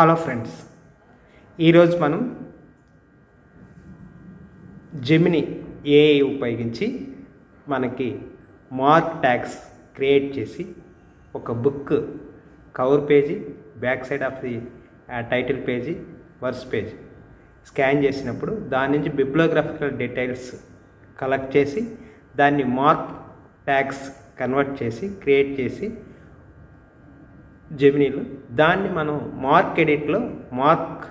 Hello friends, ఈరోజు మనం Gemini AI ఉపయోగించి మనకి మార్క్ ట్యాగ్స్ క్రియేట్ చేసి ఒక book cover page, back side of the title page, verso page scan చేసినప్పుడు దాని నుంచి బిబ్లియోగ్రాఫికల్ డీటెయిల్స్ కలెక్ట్ చేసి దాన్ని మార్క్ ట్యాగ్స్ కన్వర్ట్ చేసి క్రియేట్ చేసి జెమినీలో దాన్ని మనం మార్క్ ఎడిట్లో మార్క్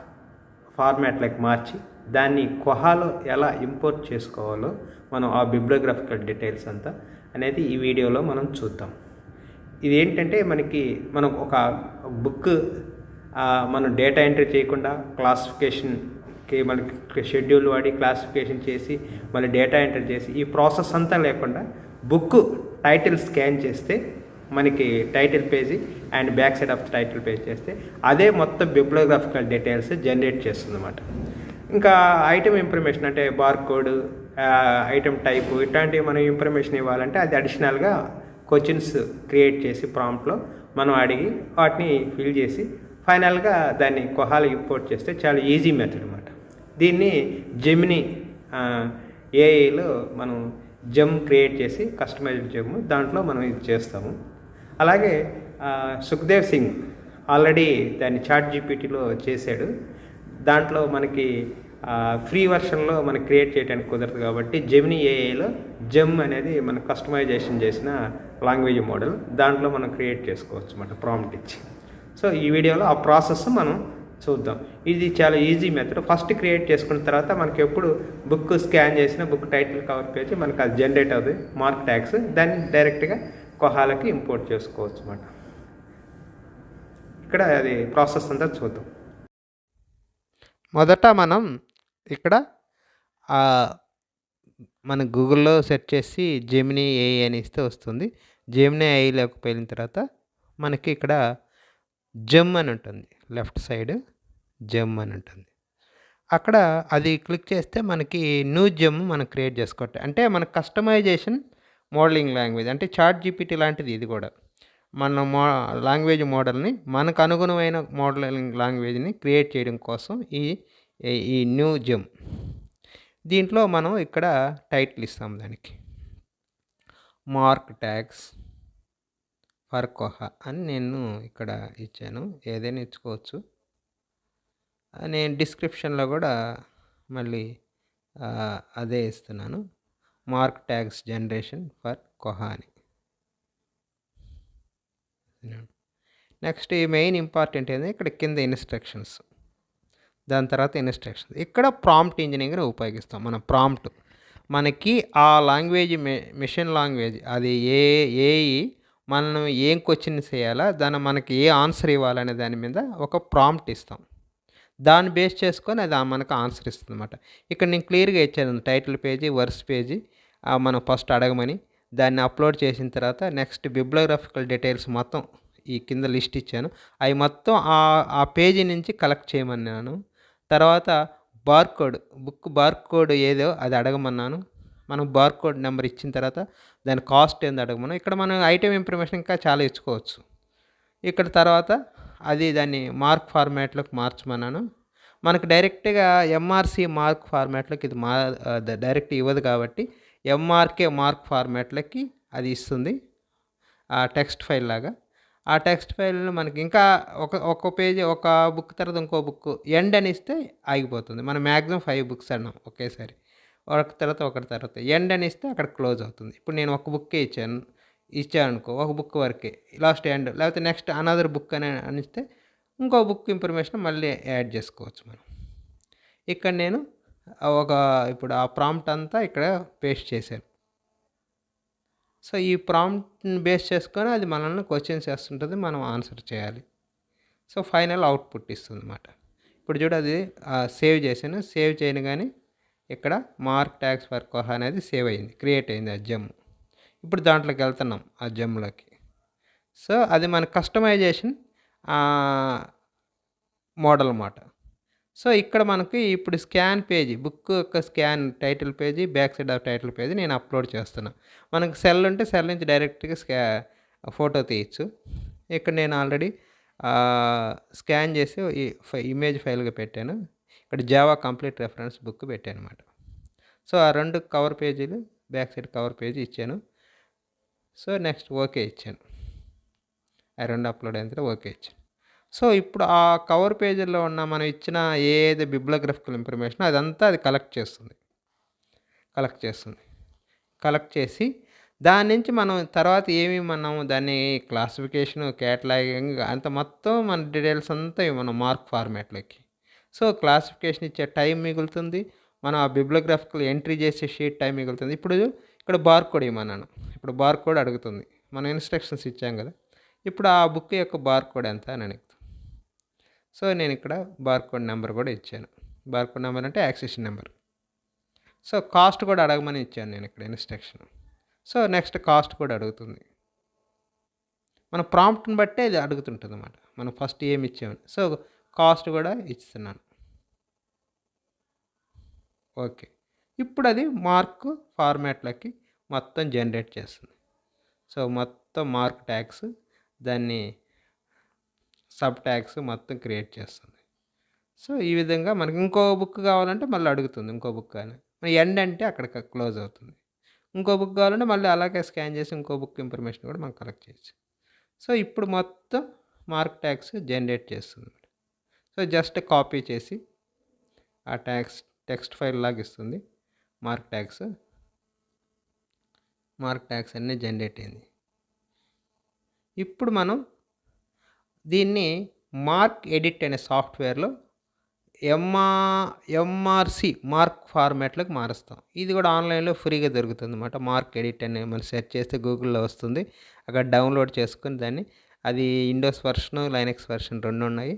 ఫార్మాట్లోకి మార్చి దాన్ని కొహాలో ఎలా ఇంపోర్ట్ చేసుకోవాలో మనం ఆ బిబ్లియోగ్రాఫికల్ డీటెయిల్స్ అంతా అనేది ఈ వీడియోలో మనం చూద్దాం. ఇది ఏంటంటే మనం ఒక బుక్ మనం డేటా ఎంట్రీ చేయకుండా క్లాసిఫికేషన్కి మనకి షెడ్యూల్ వాడి క్లాసిఫికేషన్ చేసి మళ్ళీ డేటా ఎంట్రీ చేసి ఈ ప్రాసెస్ అంతా లేకుండా బుక్ టైటిల్ స్కాన్ చేస్తే మనకి title page and back side of title page చేస్తే అదే మొత్తం బిబ్లియోగ్రాఫికల్ డీటెయిల్స్ జనరేట్ చేస్తుంది అన్నమాట. ఇంకా ఐటమ్ ఇన్ఫర్మేషన్ అంటే బార్కోడ్, ఐటమ్ టైపు ఇట్లాంటివి మనం ఇన్ఫర్మేషన్ ఇవ్వాలంటే అది అడిషనల్గా క్వశ్చన్స్ క్రియేట్ చేసి ప్రాంప్ట్లో మనం అడిగి వాటిని ఫిల్ చేసి ఫైనల్గా దాన్ని కొహాలో ఇంపోర్ట్ చేస్తే చాలా ఈజీ మెథడ్ అన్నమాట. దీన్ని జెమిని ఏఐలో మనం జెమ్ క్రియేట్ చేసి కస్టమైజ్డ్ జెమ్ దాంట్లో మనం ఇది చేస్తాము. అలాగే సుఖ్దేవ్ సింగ్ ఆల్రెడీ దాన్ని చాట్ జీపీటీలో చేశాడు. దాంట్లో మనకి ఫ్రీ వర్షన్లో మనకి క్రియేట్ చేయడానికి కుదరదు కాబట్టి జెమిని ఏఐలో జెమ్ అనేది మనం కస్టమైజేషన్ చేసిన లాంగ్వేజ్ మోడల్ దాంట్లో మనం క్రియేట్ చేసుకోవచ్చు అన్నమాట ప్రాంప్ట్ ఇచ్చి. సో ఈ వీడియోలో ఆ ప్రాసెస్ మనం చూద్దాం. ఇది చాలా ఈజీ మెథడ్. ఫస్ట్ క్రియేట్ చేసుకున్న తర్వాత మనకి ఎప్పుడు బుక్ స్కాన్ చేసిన బుక్ టైటిల్ కవర్ పేజ్ మనకు అది జనరేట్ అవుతుంది మార్క్ ట్యాగ్స్, దాన్ని డైరెక్ట్గా కొహాలకి ఇంపోర్ట్ చేసుకోవచ్చు అన్నమాట. ఇక్కడ అది ప్రాసెస్ అంతా చూద్దాం. మొదట మనం ఇక్కడ మన గూగుల్లో సెర్చ్ చేసి జెమిని ఏఐ అని ఇస్తే వస్తుంది. జెమిని ఏఐలోకి వెళ్ళిన తర్వాత మనకి ఇక్కడ జెమ్ అని ఉంటుంది, లెఫ్ట్ సైడ్ జెమ్ అని ఉంటుంది. అక్కడ అది క్లిక్ చేస్తే మనకి న్యూ జెమ్ మనం క్రియేట్ చేసుకోవచ్చు. అంటే మన కస్టమైజేషన్ మోడలింగ్ లాంగ్వేజ్ అంటే చాట్ జీపీటీ లాంటిది ఇది కూడా. మన లాంగ్వేజ్ మోడల్ని మనకు అనుగుణమైన మోడలింగ్ లాంగ్వేజ్ని క్రియేట్ చేయడం కోసం ఈ న్యూ జెమ్. దీంట్లో మనం ఇక్కడ టైటిల్ ఇస్తాం, దానికి మార్క్ ట్యాగ్స్ ఫర్ కొహా అని నేను ఇక్కడ ఇచ్చాను. ఏదైనా ఇచ్చుకోవచ్చు. నేను డిస్క్రిప్షన్లో కూడా మళ్ళీ అదే ఇస్తున్నాను, మార్క్ ట్యాగ్స్ జనరేషన్ ఫర్ కొహా అని. నెక్స్ట్ ఈ మెయిన్ ఇంపార్టెంట్ ఏంటంటే ఇక్కడ కింద ఇన్స్ట్రక్షన్స్, దాని తర్వాత ఇన్స్ట్రక్షన్స్. ఇక్కడ ప్రాంప్ట్ ఇంజనీరింగ్ ఉపయోగిస్తాం. మన ప్రాంప్ట్ మనకి ఆ లాంగ్వేజ్ మిషన్ లాంగ్వేజ్ అది ఏఐ మనం ఏం క్వశ్చన్ చేయాలా, దాన్ని మనకి ఏ ఆన్సర్ ఇవ్వాలనే దాని మీద ఒక ప్రాంప్ట్ ఇస్తాం. దాన్ని బేస్ చేసుకొని అది మనకు ఆన్సర్ ఇస్తుంది అన్నమాట. ఇక్కడ నేను క్లియర్గా ఇచ్చాను టైటిల్ పేజీ, వర్స్ పేజీ మనం ఫస్ట్ అడగమని, దాన్ని అప్లోడ్ చేసిన తర్వాత నెక్స్ట్ బిబ్లియోగ్రాఫికల్ డీటెయిల్స్ మొత్తం ఈ కింద లిస్ట్ ఇచ్చాను. అవి మొత్తం ఆ పేజీ నుంచి కలెక్ట్ చేయమన్నాను. తర్వాత బార్కోడ్, బుక్ బార్కోడ్ ఏదో అది అడగమన్నాను. మనం బార్కోడ్ నెంబర్ ఇచ్చిన తర్వాత దాని కాస్ట్ ఏంది అడగమన్నాను. ఇక్కడ మనం ఐటమ్ ఇన్ఫర్మేషన్ ఇంకా చాలా ఇచ్చుకోవచ్చు. ఇక్కడ తర్వాత దాన్ని మార్క్ ఫార్మాట్లోకి మార్చమన్నాను. మనకు డైరెక్ట్గా ఎంఆర్సి మార్క్ ఫార్మాట్లోకి ఇది డైరెక్ట్ ఇవ్వదు కాబట్టి ఎంఆర్కే మార్క్ ఫార్మాట్లోకి అది ఇస్తుంది, ఆ టెక్స్ట్ ఫైల్ లాగా. ఆ టెక్స్ట్ ఫైల్ను మనకి ఇంకా ఒక పేజీ, ఒక బుక్ తర్వాత ఇంకో బుక్ ఎండ్ అని ఇస్తే ఆగిపోతుంది. మనం మ్యాక్సిమం 5 బుక్స్ అన్నాం ఒకేసారి, ఒకటి తర్వాత ఎండ్ అని ఇస్తే అక్కడ క్లోజ్ అవుతుంది. ఇప్పుడు నేను ఒక బుక్కే ఇచ్చానుకో, ఒక బుక్ వరకే లాస్ట్ ఎండ్, లేకపోతే నెక్స్ట్ అనదర్ బుక్ అని అనిస్తే ఇంకో బుక్ ఇన్ఫర్మేషన్ మళ్ళీ యాడ్ చేసుకోవచ్చు మనం. ఇక్కడ నేను ఇప్పుడు ఆ ప్రాంప్ట్ అంతా ఇక్కడ పేస్ట్ చేశాను. సో ఈ ప్రాంప్ట్ని బేస్ చేసుకొని అది మనల్ని క్వశ్చన్స్ చేస్తుంటుంది, మనం ఆన్సర్ చేయాలి. సో ఫైనల్ అవుట్పుట్ ఇస్తుంది అన్నమాట. ఇప్పుడు చూడు అది సేవ్ చేశాను. సేవ్ చేయను కానీ ఇక్కడ మార్క్ ట్యాగ్స్ ఫర్ కొహా అనేది సేవ్ అయింది, క్రియేట్ అయింది ఆ జెమ్. ఇప్పుడు దాంట్లోకి వెళ్తున్నాం, ఆ జెమ్లోకి. సో అది మన కస్టమైజేషన్ మోడల్ అన్నమాట. సో ఇక్కడ మనకి ఇప్పుడు స్కాన్ పేజీ, బుక్ యొక్క scan title page, back side of title page నేను అప్లోడ్ చేస్తున్నా. మనకు సెల్ ఉంటే సెల్ నుంచి డైరెక్ట్గా ఫోటో తీయచ్చు. ఇక్కడ నేను ఆల్రెడీ స్కాన్ చేసి ఈ ఇమేజ్ ఫైల్గా పెట్టాను. ఇక్కడ జావా కంప్లీట్ రెఫరెన్స్ బుక్ పెట్టాను అనమాట. సో ఆ 2 కవర్ పేజీలు బ్యాక్ సైడ్ కవర్ పేజీ ఇచ్చాను. సో నెక్స్ట్ ఓకే ఇచ్చాను. ఆ 2 అప్లోడ్ అయిన తర్వాత ఓకే ఇచ్చాను. సో ఇప్పుడు ఆ కవర్ పేజీలో ఉన్న మనం ఇచ్చిన ఏది బిబ్లియోగ్రాఫికల్ ఇన్ఫర్మేషన్ అదంతా అది కలెక్ట్ చేస్తుంది. కలెక్ట్ చేసి దాని నుంచి మనం తర్వాత మనం దాన్ని క్లాసిఫికేషను, కేటలాగింగ్ అంత మొత్తం మన డీటెయిల్స్ అంతా మనం మార్క్ ఫార్మాట్లోకి. సో క్లాసిఫికేషన్ ఇచ్చే టైం మిగులుతుంది. మనం ఆ బిబ్లియోగ్రాఫికల్ ఎంట్రీ చేసే షీట్ టైం మిగులుతుంది. ఇప్పుడు ఇక్కడ బార్కోడ్ ఇవ్వమన్నాను. ఇప్పుడు బార్కోడ్ అడుగుతుంది. మనం ఇన్స్ట్రక్షన్స్ ఇచ్చాం కదా. ఇప్పుడు ఆ బుక్ యొక్క బార్కోడ్ ఎంత అని అడుగుతుంది. సో నేను ఇక్కడ బార్కోడ్ నెంబర్ కూడా ఇచ్చాను. బార్కోడ్ నెంబర్ అంటే యాక్సెషన్ నెంబర్. సో కాస్ట్ కూడా అడగమని ఇచ్చాను నేను ఇక్కడ ఇన్స్ట్రక్షన్. సో నెక్స్ట్ కాస్ట్ కూడా అడుగుతుంది. మన ప్రాంప్ట్ని బట్టే అది అడుగుతుంటుంది అన్నమాట. మనం ఫస్ట్ ఏమి ఇచ్చామని. సో కాస్ట్ కూడా ఇస్తున్నాను. ఓకే. ఇప్పుడు అది మార్క్ ఫార్మాట్లోకి మొత్తం జనరేట్ చేస్తుంది. సో మొత్తం మార్క్ ట్యాగ్స్, దాన్ని సబ్ ట్యాగ్స్ మొత్తం క్రియేట్ చేస్తుంది. సో ఈ విధంగా మనకి ఇంకో బుక్ కావాలంటే మళ్ళీ అడుగుతుంది. ఇంకో బుక్ అని ఎండ్ అంటే అక్కడ క్లోజ్ అవుతుంది. ఇంకో బుక్ కావాలంటే మళ్ళీ అలాగే స్కాన్ చేసి ఇంకో బుక్ ఇన్ఫర్మేషన్ కూడా మనం కలెక్ట్ చేయొచ్చు. సో ఇప్పుడు మొత్తం మార్క్ ట్యాగ్స్ జనరేట్ చేస్తుంది. సో జస్ట్ కాపీ చేసి ఆ ట్యాగ్స్ టెక్స్ట్ ఫైల్ లాగా ఇస్తుంది. మార్క్ ట్యాగ్స్ అన్నీ జనరేట్ అయింది. ఇప్పుడు మనం దీన్ని మార్క్ ఎడిట్ అనే సాఫ్ట్వేర్లో ఎంఆర్సి మార్క్ ఫార్మాట్లోకి మారుస్తాం. ఇది కూడా ఆన్లైన్లో ఫ్రీగా దొరుకుతుంది అన్నమాట. మార్క్ ఎడిట్ అని మనం సెర్చ్ చేస్తే గూగుల్లో వస్తుంది. అక్కడ డౌన్లోడ్ చేసుకుని దాన్ని, అది విండోస్ వర్షన్, లైనక్స్ వర్షన్ 2 ఉన్నాయి.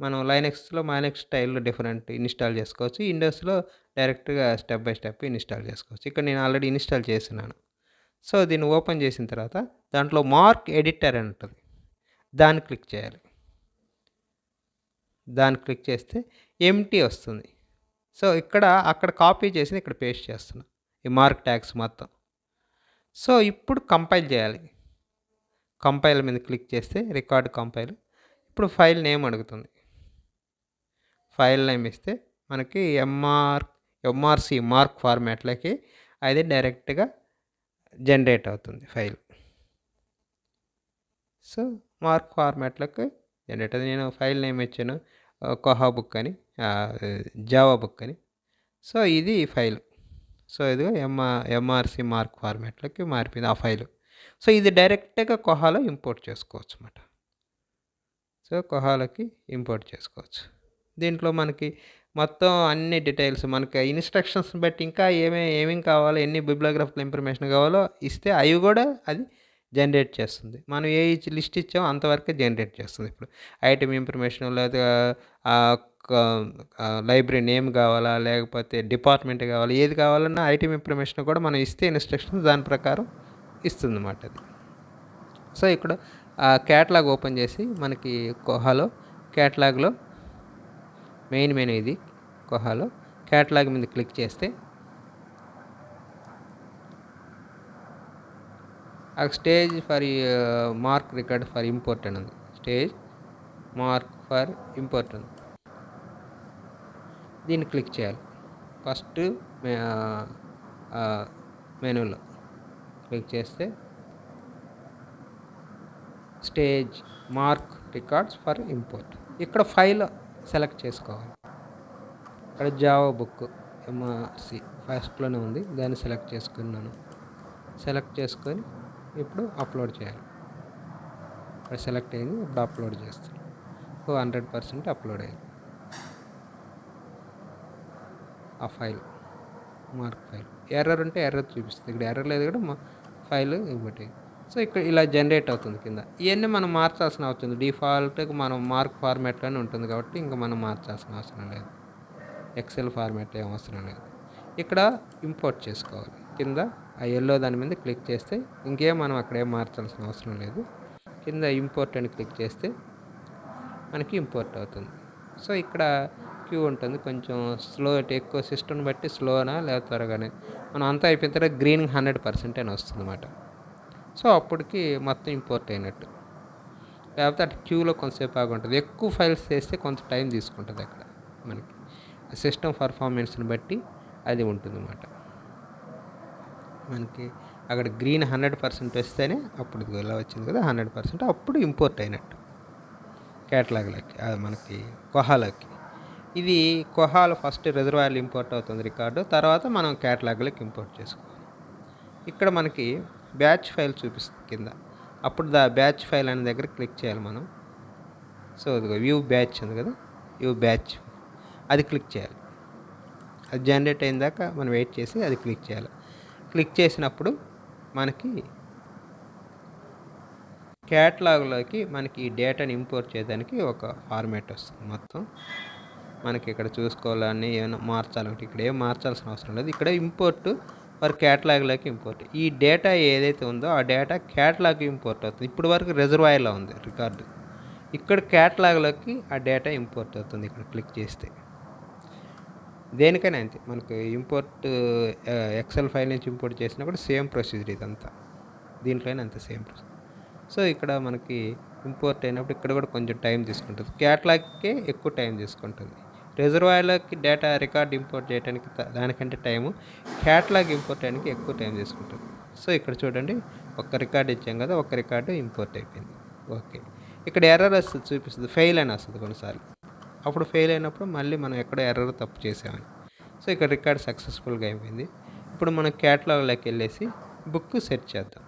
మనం లైనక్స్లో లైనక్స్ స్టైల్లో డిఫరెంట్ ఇన్స్టాల్ చేసుకోవచ్చు. విండోస్లో డైరెక్ట్గా స్టెప్ బై స్టెప్ ఇన్స్టాల్ చేసుకోవచ్చు. ఇక్కడ నేను ఆల్రెడీ ఇన్స్టాల్ చేస్తున్నాను. సో దీన్ని ఓపెన్ చేసిన తర్వాత దాంట్లో మార్క్ ఎడిటర్ అని ఉంటుంది. దాన్ని క్లిక్ చేయాలి. దాన్ని క్లిక్ చేస్తే ఎంటీ వస్తుంది. సో అక్కడ కాపీ చేసి ఇక్కడ పేస్ట్ చేస్తున్నా ఈ మార్క్ ట్యాగ్స్ మొత్తం. సో ఇప్పుడు కంపైల్ చేయాలి. కంపైల్ మీద క్లిక్ చేస్తే రికార్డ్ కంపైల్. ఇప్పుడు ఫైల్ నేమ్ అడుగుతుంది. ఫైల్ నేమ్ ఇస్తే మనకి ఎంఆర్సి మార్క్ ఫార్మాట్లోకి అది డైరెక్ట్గా జనరేట్ అవుతుంది ఫైల్. సో మార్క్ ఫార్మాట్లోకి జనరేట్ అవుతుంది. నేను ఫైల్ నేమ్ ఇచ్చాను కోహా బుక్ అని, జావా బుక్ అని. సో ఇది ఫైల్. సో ఇది ఎంఆర్సి మార్క్ ఫార్మాట్లోకి మారిపోయింది ఆ ఫైలు. సో ఇది డైరెక్ట్గా కోహాలో ఇంపోర్ట్ చేసుకోవచ్చు అన్నమాట. సో కోహాలోకి ఇంపోర్ట్ చేసుకోవచ్చు. దీంట్లో మనకి మొత్తం అన్ని డీటెయిల్స్ మనకి ఇన్స్ట్రక్షన్స్ బట్టి ఇంకా ఏమేమి కావాలో, ఎన్ని బిబ్లియోగ్రాఫికల్ ఇన్ఫర్మేషన్ కావాలో ఇస్తే అవి కూడా అది జనరేట్ చేస్తుంది. మనం ఏ లిస్ట్ ఇచ్చామో అంతవరకే జనరేట్ చేస్తుంది. ఇప్పుడు ఐటమ్ ఇన్ఫర్మేషన్, లేదా లైబ్రరీ నేమ్ కావాలా, లేకపోతే డిపార్ట్మెంట్ కావాలా, ఏది కావాలన్నా ఐటమ్ ఇన్ఫర్మేషన్ కూడా మనం ఇస్తే ఇన్స్ట్రక్షన్స్ దాని ప్రకారం ఇస్తుంది అన్నమాట అది. సో ఇక్కడ క్యాటలాగ్ ఓపెన్ చేసి మనకి కోహాలో క్యాటలాగ్లో మెయిన్ మెనూ ఇది. కోహాలో క్యాటలాగ్ మీద క్లిక్ చేస్తే ఆ stage for mark record for import అని ఉంది. స్టేజ్ మార్క్ ఫర్ ఇంపోర్ట్ ఉంది. దీన్ని క్లిక్ చేయాలి. ఫస్ట్ మెనూలో క్లిక్ చేస్తే stage mark records for import, ఇక్కడ ఫైల్ సెలెక్ట్ చేసుకోవాలి. ఇక్కడ జావా బుక్ ఎంఆర్సి ఫస్ట్లోనే ఉంది, దాన్ని సెలెక్ట్ చేసుకున్నాను. సెలెక్ట్ చేసుకొని ఇప్పుడు అప్లోడ్ చేయాలి. ఇక్కడ సెలెక్ట్ అయింది, ఇప్పుడు అప్లోడ్ చేస్తాను. 100% అప్లోడ్ అయింది ఆ ఫైల్, మార్క్ ఫైల్. ఎర్రర్ ఉంటే ఎర్రర్ చూపిస్తుంది. ఇక్కడ ఎర్రర్ లేదు కూడా ఫైల్ ఇంకోటి. సో ఇక్కడ ఇలా జనరేట్ అవుతుంది కింద. ఇవన్నీ మనం మార్చాల్సిన అవసరం లేదు. డిఫాల్ట్గా మనం మార్క్ ఫార్మాట్లోనే ఉంటుంది కాబట్టి ఇంకా మనం మార్చాల్సిన అవసరం లేదు. ఎక్సెల్ ఫార్మాట్ ఏం అవసరం లేదు. ఇక్కడ ఇంపోర్ట్ చేసుకోవాలి. కింద ఆ ఎల్లో దాని మీద క్లిక్ చేస్తే ఇంకేం మనం అక్కడ ఏం మార్చాల్సిన అవసరం లేదు. కింద ఇంపోర్ట్ అని క్లిక్ చేస్తే మనకి ఇంపోర్ట్ అవుతుంది. సో ఇక్కడ క్యూ ఉంటుంది, కొంచెం స్లో, ఎక్కువ సిస్టమ్ని బట్టి స్లోనా లేదా త్వరగానే. మనం అంతా అయిపోయిన తర్వాత గ్రీన్ 100% అని వస్తుంది అన్నమాట. సో అప్పటికి మొత్తం ఇంపోర్ట్ అయినట్టు. లేకపోతే అటు క్యూలో కొంతసేపు ఆగి ఉంటుంది. ఎక్కువ ఫైల్స్ చేస్తే కొంత టైం తీసుకుంటుంది అక్కడ మనకి. సిస్టమ్ పర్ఫార్మెన్స్ని బట్టి అది ఉంటుందన్నమాట. మనకి అక్కడ గ్రీన్ 100% వస్తేనే అప్పుడు ఇలా వచ్చింది కదా 100%, అప్పుడు ఇంపోర్ట్ అయినట్టు క్యాటలాగ్లోకి, మనకి కొహాలోకి. ఇది కొహాలో ఫస్ట్ రిజర్వాయర్లు ఇంపోర్ట్ అవుతుంది రికార్డు, తర్వాత మనం క్యాటలాగ్లోకి ఇంపోర్ట్ చేసుకోవాలి. ఇక్కడ మనకి బ్యాచ్ ఫైల్ చూపిస్తుంది కింద. అప్పుడు బ్యాచ్ ఫైల్ అనే దగ్గర క్లిక్ చేయాలి మనం. సో ఇదిగో వ్యూ బ్యాచ్ ఉంది కదా, వ్యూ బ్యాచ్, అది క్లిక్ చేయాలి. అది జనరేట్ అయిన దాకా మనం వెయిట్ చేసి అది క్లిక్ చేయాలి. క్లిక్ చేసినప్పుడు మనకి క్యాటలాగ్లోకి మనకి ఈ డేటాని ఇంపోర్ట్ చేయడానికి ఒక ఫార్మాట్ వస్తుంది. మొత్తం మనకి ఇక్కడ చూసుకోవాలని ఏమైనా మార్చాలంటే ఇక్కడ ఏం మార్చాల్సిన అవసరం లేదు. ఇక్కడ ఇంపోర్ట్ ఫర్ క్యాటలాగ్లోకి ఇంపోర్ట్. ఈ డేటా ఏదైతే ఉందో ఆ డేటా క్యాటలాగ్ ఇంపోర్ట్ అవుతుంది. ఇప్పుడు వరకు రిజర్వాయర్లో ఉంది రికార్డు, ఇక్కడ క్యాటలాగ్లోకి ఆ డేటా ఇంపోర్ట్ అవుతుంది. ఇక్కడ క్లిక్ చేస్తే దేనికైనా అంతే, మనకు ఇంపోర్ట్ ఎక్సెల్ ఫైల్ నుంచి ఇంపోర్ట్ చేసినా కూడా సేమ్ ప్రొసీజర్ ఇదంతా, దీంట్లోనే అంతే సేమ్ ప్రొసీజర్. సో ఇక్కడ మనకి ఇంపోర్ట్ అయినప్పుడు ఇక్కడ కూడా కొంచెం టైం తీసుకుంటుంది. క్యాటలాగ్కే ఎక్కువ టైం తీసుకుంటుంది. రిజర్వాయర్లోకి డేటా రికార్డ్ ఇంపోర్ట్ చేయడానికి దానికంటే టైము, క్యాటలాగ్ ఇంపోర్ట్ చేయడానికి ఎక్కువ టైం తీసుకుంటుంది. సో ఇక్కడ చూడండి, ఒక్క రికార్డ్ ఇచ్చాం కదా, ఒక్క రికార్డు ఇంపోర్ట్ అయిపోయింది. ఓకే, ఇక్కడ ఎర్రర్ వస్తుంది, చూపిస్తుంది ఫెయిల్ అని వస్తుంది కొన్నిసార్లు. అప్పుడు ఫెయిల్ అయినప్పుడు మళ్ళీ మనం ఎక్కడో ఎర్రర్ తప్పు చేసామని. సో ఇక్కడ రికార్డ్ సక్సెస్ఫుల్గా అయిపోయింది. ఇప్పుడు మనం క్యాటలాగ్లోకి వెళ్ళేసి బుక్ సెర్చ్ చేద్దాం.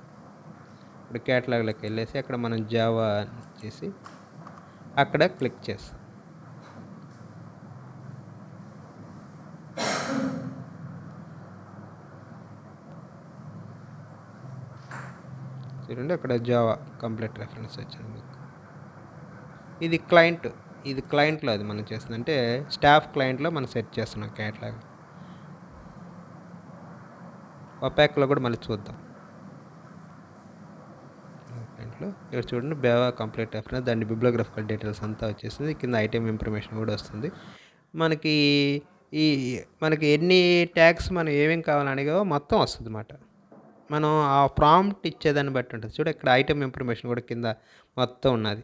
ఇప్పుడు క్యాటలాగ్లోకి వెళ్ళేసి అక్కడ మనం జావా చేసి అక్కడ క్లిక్ చేస్తాం. చూడండి అక్కడ జావా కంప్లీట్ రెఫరెన్స్ వచ్చింది బుక్. ఇది క్లయింట్, ఇది క్లయింట్లో అది మనం చేస్తుంది, అంటే స్టాఫ్ క్లయింట్లో మనం సెట్ చేస్తున్నాం క్యాటలాగ్. ఒపాక్లో కూడా మళ్ళీ చూద్దాం. క్లయింట్లో ఇక్కడ చూడండి జావా కంప్లీట్ రెఫరెన్స్, దాని బిబ్లియోగ్రాఫికల్ డీటెయిల్స్ అంతా వచ్చేసింది. కింద ఐటెం ఇన్ఫర్మేషన్ కూడా వస్తుంది. మనకి ఎన్ని ట్యాగ్స్ మనం ఏమేమి కావాలని మొత్తం వస్తుంది అన్నమాట. మనం ఆ ప్రాంప్ట్ ఇచ్చేదాన్ని బట్టి ఉంటుంది. చూడ ఇక్కడ ఐటెం ఇన్ఫర్మేషన్ కూడా కింద మొత్తం ఉన్నది,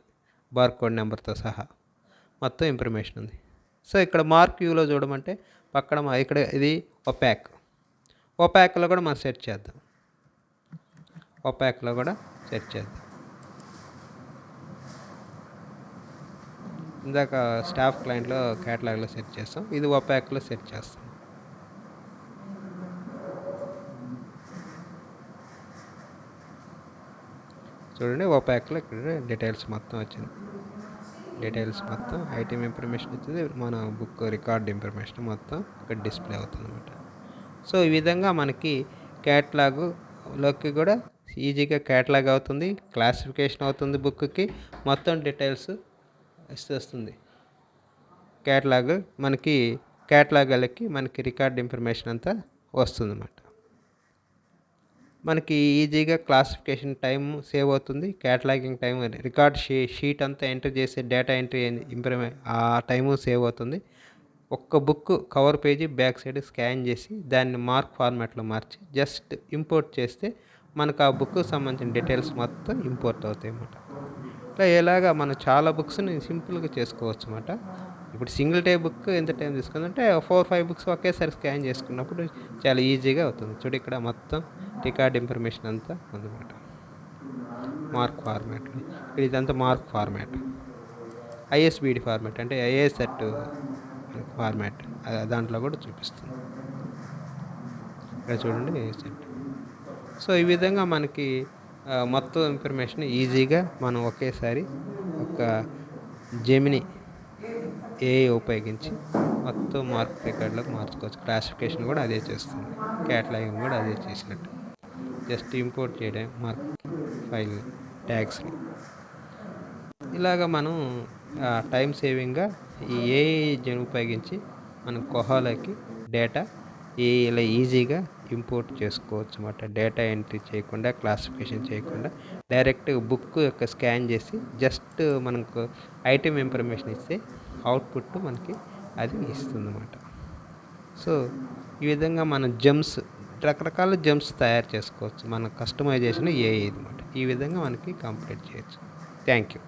బార్కోడ్ నెంబర్తో సహా మొత్తం ఇన్ఫర్మేషన్ ఉంది. సో ఇక్కడ మార్క్ వ్యూలో చూడమంటే పక్కన ఇక్కడ ఇది ఒపాక్లో కూడా మనం సెట్ చేద్దాం. ఒపాక్లో కూడా సెట్ చేద్దాం. ఇందాక స్టాఫ్ క్లయింట్లో క్యాటలాగ్లో సెట్ చేస్తాం, ఇది ఒపాక్లో సెట్ చేస్తాం. చూడండి ఒపాక్లో ఇక్కడ డీటెయిల్స్ మొత్తం వచ్చింది. డీటెయిల్స్ మొత్తం ఐటెం ఇన్ఫర్మేషన్ వచ్చింది, మన బుక్ రికార్డ్ ఇన్ఫర్మేషన్ మొత్తం ఇక్కడ డిస్ప్లే అవుతుంది అన్నమాట. సో ఈ విధంగా మనకి క్యాటలాగ్లోకి కూడా ఈజీగా క్యాటలాగ్ అవుతుంది, క్లాసిఫికేషన్ అవుతుంది, బుక్కి మొత్తం డీటెయిల్స్ వస్తుంది. క్యాటలాగ్లకి మనకి రికార్డ్ ఇన్ఫర్మేషన్ అంతా వస్తుంది అన్నమాట. మనకి ఈజీగా క్లాసిఫికేషన్ టైం సేవ్ అవుతుంది, క్యాటలాగింగ్ టైం, రికార్డ్ షీట్ అంతా ఎంటర్ చేసే డేటా ఎంట్రీ ఆ టైము సేవ్ అవుతుంది. ఒక్క book cover page back side scan చేసి దాన్ని మార్క్ ఫార్మాట్లో మార్చి జస్ట్ ఇంపోర్ట్ చేస్తే మనకు ఆ బుక్కి సంబంధించిన డీటెయిల్స్ మొత్తం ఇంపోర్ట్ అవుతాయి అన్నమాట. ఇట్లా ఎలాగా మనం చాలా బుక్స్ని సింపుల్గా చేసుకోవచ్చు అన్నమాట. ఇప్పుడు సింగిల్ డే బుక్ ఎంత టైం తీసుకుందంటే 4-5 బుక్స్ ఒకేసారి స్కాన్ చేసుకున్నప్పుడు చాలా ఈజీగా అవుతుంది. చూడు ఇక్కడ మొత్తం రికార్డ్ ఇన్ఫర్మేషన్ అంతా ఉందన్నమాట మార్క్ ఫార్మాట్లో. ఇదంతా మార్క్ ఫార్మాట్, ఐఎస్బిడి ఫార్మాట్ అంటే ఐఏసెట్ ఫార్మాట్, దాంట్లో కూడా చూపిస్తుంది. ఇక్కడ చూడండి ఐఏసెట్. సో ఈ విధంగా మనకి మొత్తం ఇన్ఫర్మేషన్ ఈజీగా మనం ఒకేసారి ఒక జెమిని ఏఐ ఉపయోగించి మొత్తం మార్క్ రికార్డులోకి మార్చుకోవచ్చు. క్లాసిఫికేషన్ కూడా అదే చేస్తుంది, క్యాటలాగింగ్ కూడా అదే చేసినట్టు. జస్ట్ ఇంపోర్ట్ చేయడం మార్క్ ఫైల్ ట్యాగ్స్ని. ఇలాగ మనం టైం సేవింగ్గా ఈ ఏఐ ఉపయోగించి మనం కొహాలోకి డేటా ఇలా ఈజీగా ఇంపోర్ట్ చేసుకోవచ్చు అన్నమాట. డేటా ఎంట్రీ చేయకుండా, క్లాసిఫికేషన్ చేయకుండా డైరెక్ట్ బుక్ యొక్క స్కాన్ చేసి జస్ట్ మనకు ఐటెం ఇన్ఫర్మేషన్ ఇస్తే అవుట్పుట్ మనకి అది ఇస్తుంది అన్నమాట. సో ఈ విధంగా మనం రకరకాల జెమ్స్ తయారు చేసుకోవచ్చు. మన కస్టమైజేషన్ ఏఐ అన్నమాట. ఈ విధంగా మనకి కంప్లీట్ చేయొచ్చు. Thank you.